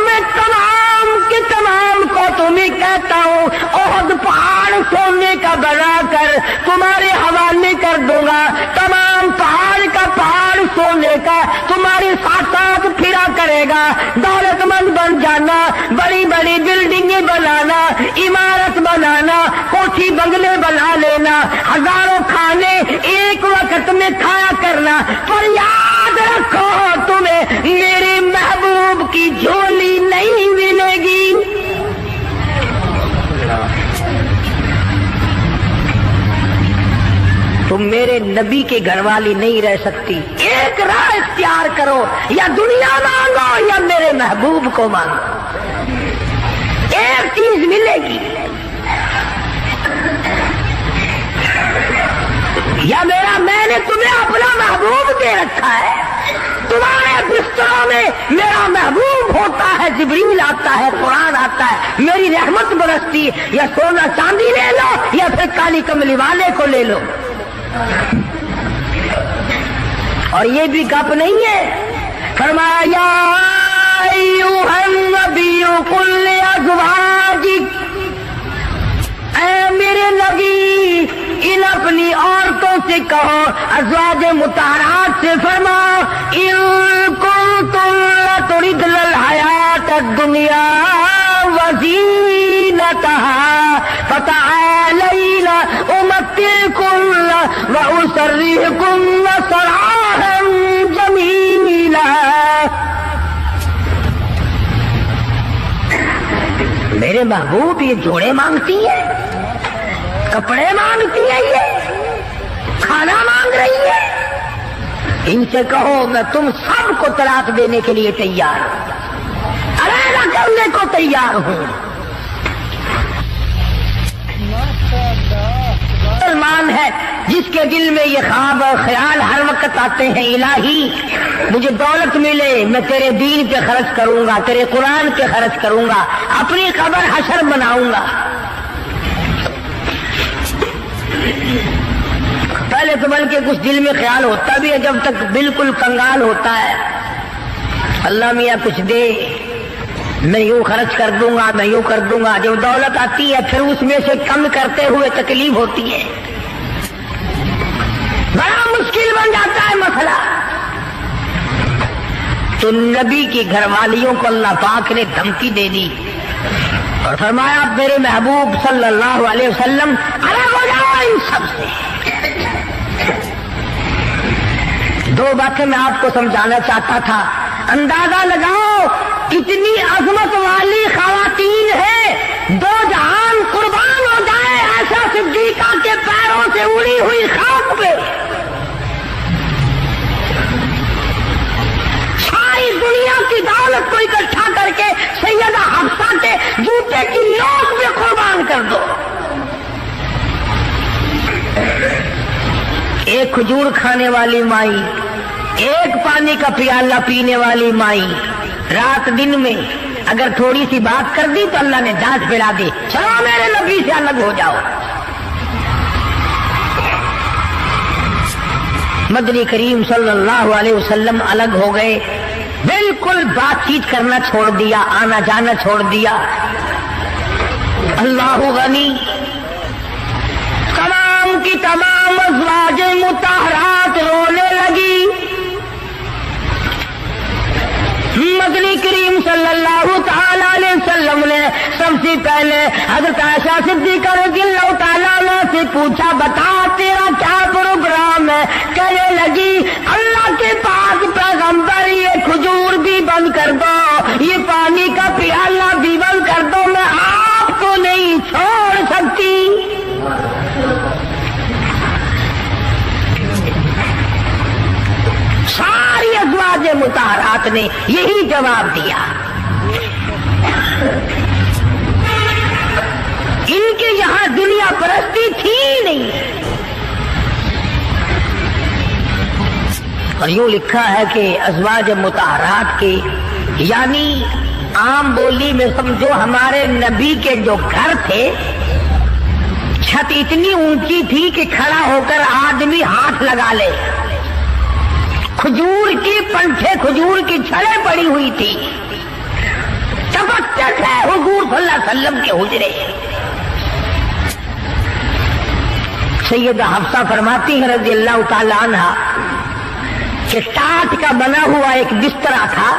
[SPEAKER 1] میں تمام کے تمام کو تمہیں کہتا ہوں، احد پہاڑ سونے کا بنا کر تمہارے حوالے کر دوں گا، تمام پہاڑ کا پہاڑ سونے کا تمہارے ساتھ ساتھ پھرا کرے گا، دولت مند بن جانا، بڑی بڑی بلڈنگیں بنانا، عمارت بنانا، کوٹھی بنگلے بنا لینا، ہزاروں کھانے ایک وقت میں کھایا کرنا، پر یاد رکھو تمہیں میرے محبوب کی جھولی نہیں ملے گی۔ تم میرے نبی کے گھر والی نہیں رہ سکتی، ایک راہ اختیار کرو، یا دنیا مانگو یا میرے محبوب کو مانگو، ایک چیز ملے گی، یا میں نے تمہیں اپنا محبوب دے رکھا ہے، تمہارے بستروں میں میرا محبوب ہوتا ہے، جبریل آتا ہے، قرآن آتا ہے، میری رحمت برستی، یا سونا چاندی لے لو یا پھر کالی کملی والے کو لے لو۔ اور یہ بھی گپ نہیں ہے، فرمایا یا ایھا النبی قل لازواجک، اے میرے نبی ان اپنی عورتوں سے کہو، ازواج مطہرات سے فرماؤ، ان کنتم تردن الحیات الدنیا وزینتہا فتعالین امتعکن واسرحکن سراحا جمیلا۔ میرے محبوب یہ جوڑے مانگتی ہے، کپڑے مانگتی ہے، یہ کھانا مانگ رہی ہے، ان سے کہو میں تم سب کو طلاق دینے کے لیے تیار ہوں، علیحدہ کرنے کو تیار ہوں۔ مسلمان ہے جس کے دل میں یہ خواب اور خیال ہر وقت آتے ہیں، الہی مجھے دولت ملے، میں تیرے دین پہ خرچ کروں گا، تیرے قرآن پہ خرچ کروں گا، اپنی قبر حشر بناؤں گا۔ پہلے تو بلکہ کچھ دل میں خیال ہوتا بھی ہے، جب تک بالکل کنگال ہوتا ہے، اللہ میاں کچھ دے، میں یوں خرچ کر دوں گا، میں یوں کر دوں گا۔ جب دولت آتی ہے پھر اس میں سے کم کرتے ہوئے تکلیف ہوتی ہے، بڑا مشکل بن جاتا ہے مسئلہ۔ تو نبی کی گھر والیوں کو اللہ پاک نے دھمکی دے دی اور فرمایا میرے محبوب صلی اللہ علیہ وسلم الگ ہو جاؤ ان سب سے۔ دو باتیں میں آپ کو سمجھانا چاہتا تھا، اندازہ لگاؤ کتنی عظمت والی خواتین ہیں، دو جہان قربان ہو جائے ایسا صدیقہ کے پیروں سے اڑی ہوئی خاک پہ، ساری دنیا کی دولت کو اکٹھا کر کے سیدہ حفصہ کے جوتے کی نوک پہ قربان کر دو۔ ایک کھجور کھانے والی مائی، ایک پانی کا پیالہ پینے والی مائی، رات دن میں اگر تھوڑی سی بات کر دی تو اللہ نے ڈانٹ پھیلا دی، چلو میرے نبی سے الگ ہو جاؤ۔ مدنی کریم صلی اللہ علیہ وسلم الگ ہو گئے، بالکل بات چیت کرنا چھوڑ دیا، آنا جانا چھوڑ دیا۔ اللہ غنی، تمام کی تمام ازواج مطہرات رونے لگی۔ مدنی کریم صلی اللہ تعالی علیہ وسلم نے سب سے پہلے حضرت عائشہ صدیقہ رضی اللہ تعالیٰ عنہ سے پوچھا بتا تیرا کیا پروگرام ہے؟ کہنے لگی اللہ کے پاک پیغمبر یہ کھجور بھی بند کر دو، یہ پانی کا پیالہ بھی بند کر دو، میں آپ کو نہیں چھوڑ سکتی۔ ساری ازواج مطہرات نے یہی جواب دیا۔ ان کے یہاں دنیا پرستی تھی نہیں، اور یوں لکھا ہے کہ ازواج مطہرات کے یعنی عام بولی میں سمجھو ہمارے نبی کے جو گھر تھے، چھت اتنی اونچی تھی کہ کھڑا ہو کر آدمی ہاتھ لگا لے، کھجور کی پنکھے کھجور کی چھڑیں پڑی ہوئی تھی، چپچک ہے حضور صلی اللہ علیہ وسلم کے حجرے۔ سیدہ حفصہ فرماتی ہے رضی اللہ تعالی عنہا کہ ٹاٹ کا بنا ہوا ایک بسترا تھا،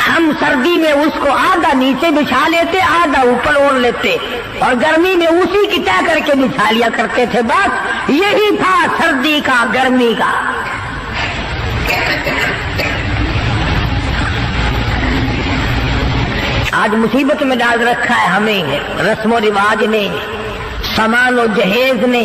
[SPEAKER 1] ہم سردی میں اس کو آدھا نیچے بچھا لیتے آدھا اوپر اوڑھ لیتے، اور گرمی میں اسی کی طے کر کے بچھا لیا کرتے تھے، بس یہی تھا سردی کا گرمی کا۔ آج مصیبت میں ڈال رکھا ہے ہمیں رسم و رواج نے، سامان و جہیز نے،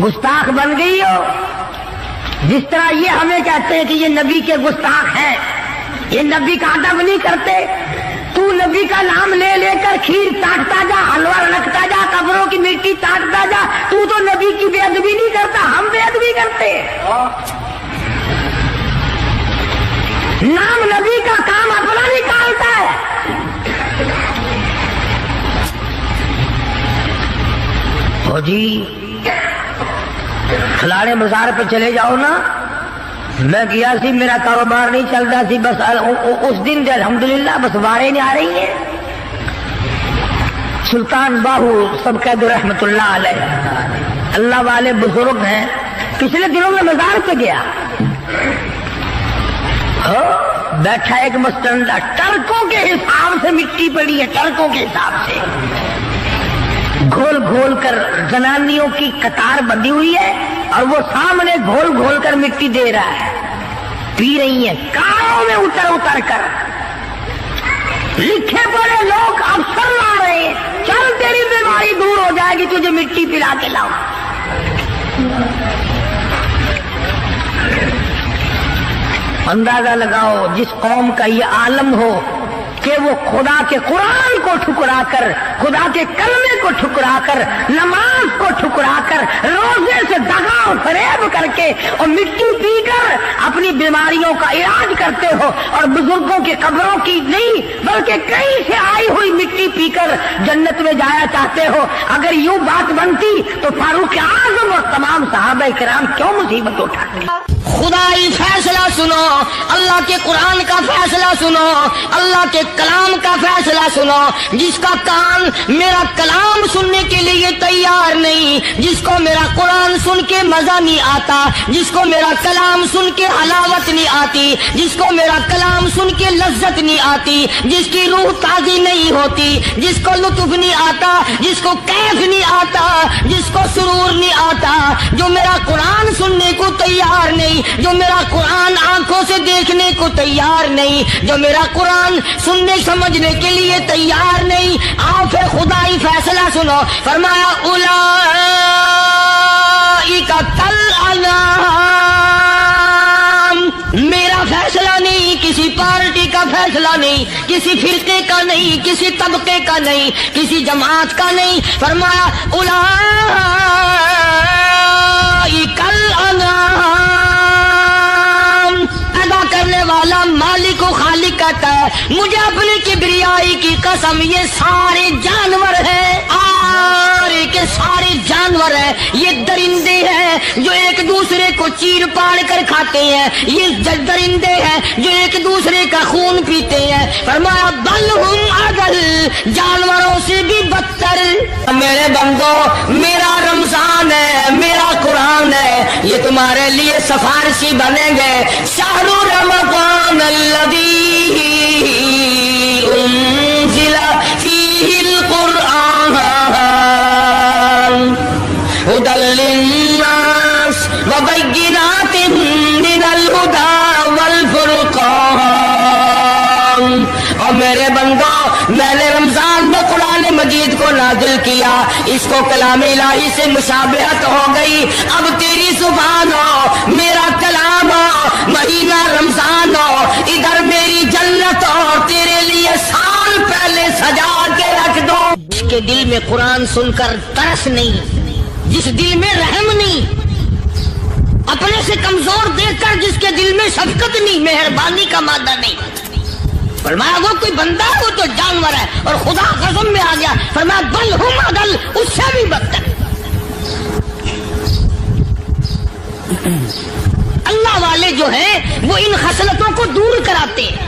[SPEAKER 1] گستاخ بن گئی ہو. جس طرح یہ ہمیں کہتے ہیں کہ یہ نبی کے گستاخ ہیں، یہ نبی کا ادب نہیں کرتے. تو نبی کا نام لے لے کر کھیر چاٹتا جا، حلوہ رکھتا جا، قبروں کی مٹی چاٹتا جا. تو نبی کی بے ادبی نہیں کرتا، ہم بے ادبی کرتے. نام نبی کا کام اپنا نکالتا ہے. او جی فلانے بازار پہ چلے جاؤ نا، میں گیا سی، میرا کاروبار نہیں چل رہا سی، بس اس دن الحمدللہ بس وارے نہیں آ رہی ہیں. سلطان باہو سب قید رحمت اللہ علیہ، اللہ والے بزرگ ہیں. پچھلے دنوں میں مزار پہ گیا، بیٹھا ایک مستندہ، ٹرکوں کے حساب سے مٹی پڑی ہے، ٹرکوں کے حساب سے گھول گھول کر زنانیوں کی قطار بندھی ہوئی ہے، اور وہ سامنے گھول گھول کر مٹی دے رہا ہے، پی رہی ہیں کاروں میں اتر اتر کر. لکھے پڑے لوگ افسر لا رہے ہیں، چل تیری بیماری دور ہو جائے گی، تجھے مٹی پلا کے لاؤ. اندازہ لگاؤ جس قوم کا یہ عالم ہو کہ وہ خدا کے قرآن کو ٹھکرا کر، خدا کے کلمے کو ٹھکرا کر، نماز کو ٹھکرا کر، روزے سے دغا و فریب کر کے اور مٹی پی کر اپنی بیماریوں کا علاج کرتے ہو، اور بزرگوں کے قبروں کی نہیں بلکہ کہیں سے آئی ہوئی مٹی پی کر جنت میں جایا چاہتے ہو. اگر یوں بات بنتی تو فاروق اعظم اور تمام صحابہ کرام کیوں مصیبت اٹھاتے؟ خدائی فیصلہ سنو، اللہ کے قرآن کا فیصلہ سنو، اللہ کے کلام کا فیصلہ سنو. جس کا کان میرا کلام سننے کے لیے تیار نہیں، جس کو میرا قرآن سن کے مزہ نہیں آتا، جس کو میرا کلام سن کے حلاوت نہیں آتی، جس کو میرا کلام سن کے لذت نہیں آتی، جس کی روح تازی نہیں ہوتی، جس کو لطف نہیں آتا، جس کو کیف نہیں آتا، جس کو سرور نہیں آتا، جو میرا قرآن سننے کو تیار نہیں، جو میرا قرآن آنکھوں سے دیکھنے کو تیار نہیں، جو میرا قرآن سننے سمجھنے کے لیے تیار نہیں. آؤ پھر خدائی فیصلہ سنو. فرمایا اولئک کالانعام. میرا فیصلہ نہیں، کسی پارٹی کا فیصلہ نہیں، کسی فرقے کا نہیں، کسی طبقے کا نہیں، کسی جماعت کا نہیں. فرمایا اولئک کالانعام. کرنے والا مالک و خالق کہتا ہے مجھے اپنی کبریائی کی قسم، یہ سارے جانور ہیں، سارے کے سارے جانور ہیں. یہ درندے ہیں جو ایک دوسرے کو چیر پاڑ کر کھاتے ہیں، یہ درندے ہیں جو ایک دوسرے کا خون پیتے ہیں. فرمایا بل ہم اضل، جانوروں سے بھی بدتر. میرے بندو، میرا رمضان ہے، میرا قرآن ہے، یہ تمہارے لیے سفارشی بنیں گے. شہر رمضان الذی انزل فیہ القرآن ھدی للناس وبینات من الھدی والفرقان. اور میرے بندو، میں نے رمضان میں قرآن مجید کو نازل کیا، اس کو کلام الہی سے مشابہت ہو گئی. اب تیری زبان ہو، میرا کلام ہو، مہینہ رمضان ہو، ادھر میری جنت ہو، تیرے لیے سال پہلے سجا کے رکھ دو. جس کے دل میں قرآن سن کر ترس نہیں، جس دل میں رحم نہیں، اپنے سے کمزور دیکھ کر جس کے دل میں شفقت نہیں، مہربانی کا مادہ نہیں. فرمایا وہ کوئی بندہ وہ تو جانور ہے. اور خدا قسم میں آ گیا، فرمایا بل ہم اضل، اس سے بھی بدتر. اللہ والے جو ہیں وہ ان خصلتوں کو دور کراتے ہیں،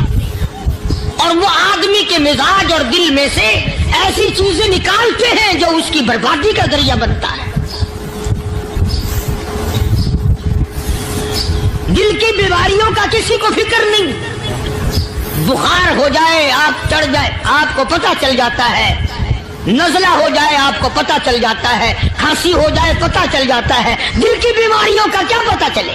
[SPEAKER 1] اور وہ آدمی کے مزاج اور دل میں سے ایسی چیزیں نکالتے ہیں جو اس کی بربادی کا ذریعہ بنتا ہے. دل کی بیماریوں کا کسی کو فکر نہیں. بخار ہو جائے، آپ چڑھ جائے، آپ کو پتہ چل جاتا ہے. نزلہ ہو جائے آپ کو پتہ چل جاتا ہے، کھانسی ہو جائے پتہ چل جاتا ہے. دل کی بیماریوں کا کیا پتہ چلے؟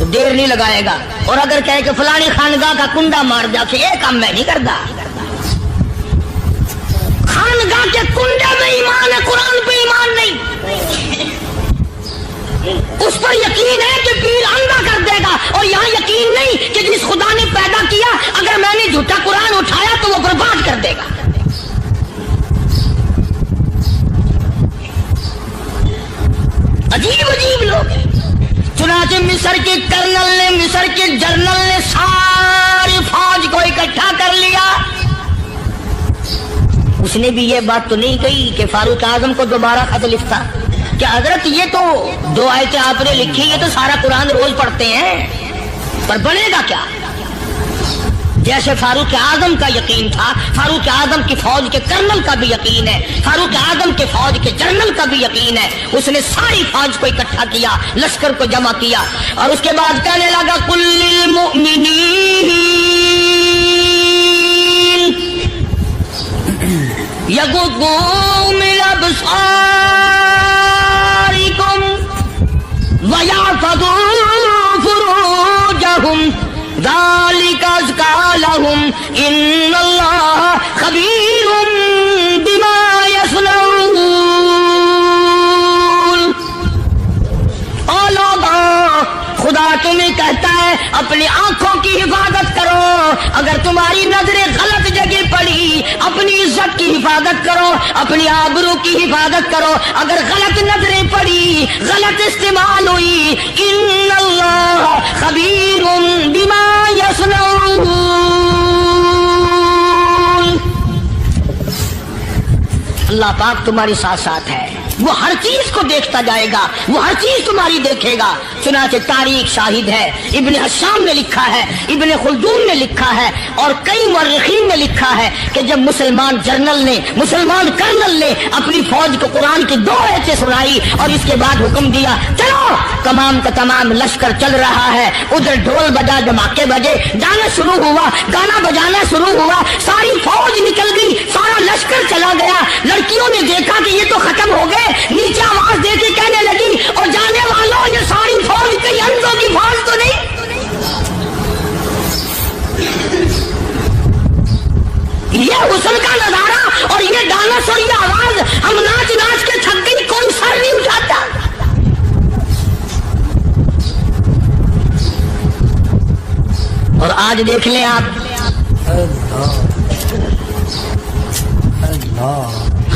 [SPEAKER 1] تو دیر نہیں لگائے گا، اور اگر کہے کہ فلانی خانگاہ کا کنڈا مار جا کہ یہ کام میں نہیں کرتا، خانگاہ کے کنڈے میں ایمان ہے، قرآن پہ ایمان نہیں، اس پر یقین ہے کہ پیر اندھا کر دے گا، اور یہاں یقین نہیں کہ جس خدا نے پیدا کیا اگر میں نے جھوٹا قرآن اٹھایا تو وہ برباد کر دے گا۔ عجیب عجیب لوگ ہیں۔ چنانچہ مصر کے کرنل نے، مصر کے جنرل نے ساری فوج کو اکٹھا کر لیا۔ اس نے بھی یہ بات تو نہیں کہی کہ فاروق اعظم کو دوبارہ خط لکھتا کہ حضرت یہ تو 2 آیتیں آپ نے لکھی، یہ تو سارا قرآن روز پڑھتے ہیں، پر بنے گا کیا؟ جیسے فاروق اعظم کا یقین تھا، فاروق اعظم کی فوج کے کرنل کا بھی یقین ہے، فاروق اعظم کے فوج کے جنرل کا بھی یقین ہے۔ اس نے ساری فوج کو اکٹھا کیا، لشکر کو جمع کیا، اور اس کے بعد کہنے لگا قل للمؤمنین یغضوا من ابصارکم ویحفظوا فروجہم ذالک ازکی لہم ان اللہ خبیر بما یصنعون۔ او لوگو، خدا تمہیں کہتا ہے اپنی آنکھوں کی حفاظت کرو، اگر تمہاری نظریں غلط جگہ پڑی اپنی عزت کی حفاظت کرو، اپنی آبرو کی حفاظت کرو، اگر غلط نظریں پڑی، غلط استعمال ہوئی، ان اللہ خبیر بما یصنعون، اللہ پاک تمہاری ساتھ ساتھ ہے، وہ ہر چیز کو دیکھتا جائے گا، وہ ہر چیز تمہاری دیکھے گا۔ چنانچہ تاریخ شاہد ہے، ابن حشام نے لکھا ہے، ابن خلدون نے لکھا ہے، اور کئی مورخین نے لکھا ہے کہ جب مسلمان جنرل نے، مسلمان کرنل نے اپنی فوج کو قرآن کی 2 آیتیں سنائی اور اس کے بعد حکم دیا چلو، تمام کا تمام لشکر چل رہا ہے، ادھر ڈھول بجا، دھماکے بجے، گانا شروع ہوا، گانا بجانا شروع ہوا، ساری فوج نکل گئی، سارا لشکر چلا گیا۔ لڑکیوں نے دیکھا کہ یہ تو ختم ہو گئے، نیچے آواز دے کے کہنے لگی اور جانے والوں یہ ساری فوج کئی اندھوں کی فوج تو نہیں؟ یہ حسن کا نظارہ اور یہ ڈانس اور یہ آواز، ہم ناچ ناچ کے تھک گئی، کوئی سر نہیں اٹھاتا۔ اور آج دیکھ لیں آپ،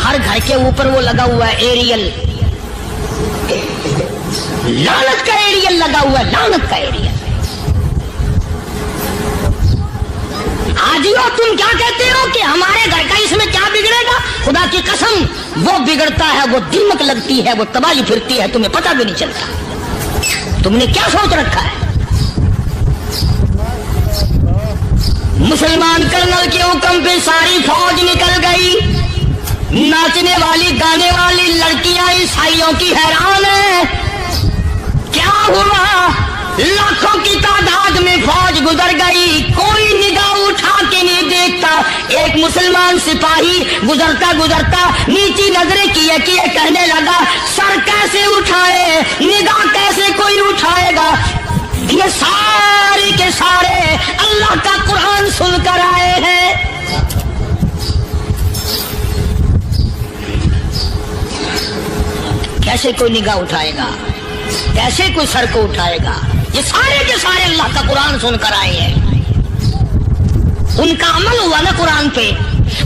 [SPEAKER 1] ہر گھر کے اوپر وہ لگا ہوا ہے ایریل، لعنت کا ایریل لگا ہوا ہے، لعنت کا ایریل۔ حاجیو تم کیا کہتے ہو کہ ہمارے گھر کا اس میں کیا بگڑے گا؟ خدا کی قسم وہ بگڑتا ہے، وہ دیمک لگتی ہے، وہ تباہی پھرتی ہے، تمہیں پتہ بھی نہیں چلتا۔ تم نے کیا سوچ رکھا ہے؟ مسلمان کرنل کے حکم پہ ساری فوج نکل گئی، ناچنے والی گانے والی لڑکیاں عیسائیوں کی حیران ہیں، کیا ہوا؟ لاکھوں کی تعداد میں فوج گزر گئی، کوئی نگاہ اٹھا کے نہیں دیکھتا۔ ایک مسلمان سپاہی گزرتا گزرتا نیچی نظریں کیے کیے کہنے لگا سر کیسے اٹھائے، نگاہ کیسے کوئی اٹھائے گا؟ یہ سارے کے سارے اللہ کا قرآن سن کر آئے ہیں۔ کیسے کوئی نگاہ اٹھائے گا؟ کیسے کوئی سر کو اٹھائے گا؟ یہ سارے کے سارے اللہ کا قرآن سن کر آئے ہیں۔ ان کا عمل ہوا نا قرآن پہ،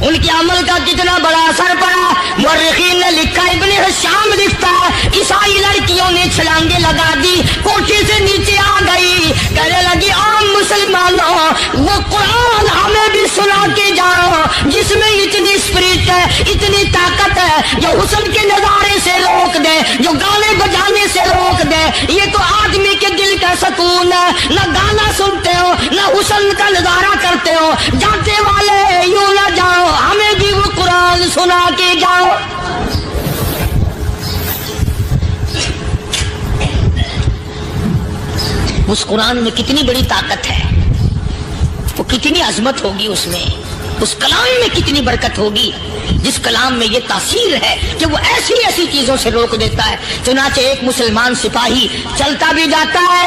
[SPEAKER 1] ان کے عمل کا کتنا بڑا اثر پڑا۔ مورخین نے لکھا، ابن حشام لکھتا ہے عیسائی لڑکیوں نے چھلانگے لگا دی، کوٹھی سے نیچے آ گئی، کہنے لگی عام مسلمانوں وہ قرآن ہمیں بھی سنا کے جاؤ جس میں اتنی اسپرٹ ہے، اتنی طاقت ہے، جو حسن کے نظارے سے روک دے، جو گانے بجانے سے روک دے۔ یہ تو آدمی کے دل کا سکون ہے، نہ گانا سنتے ہو نہ حسن کا نظارہ کرتے ہو، جاتے والے یوں نہ جاؤ، ہمیں بھی وہ قرآن سنا کے جاؤ۔ اس قرآن میں کتنی بڑی طاقت ہے، وہ کتنی عظمت ہوگی، اس میں اس کلام میں کتنی برکت ہوگی، جس کلام میں یہ تاثیر ہے کہ وہ ایسی ایسی چیزوں سے روک دیتا ہے۔ چنانچہ ایک مسلمان سپاہی چلتا بھی جاتا ہے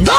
[SPEAKER 1] 2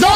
[SPEAKER 1] 2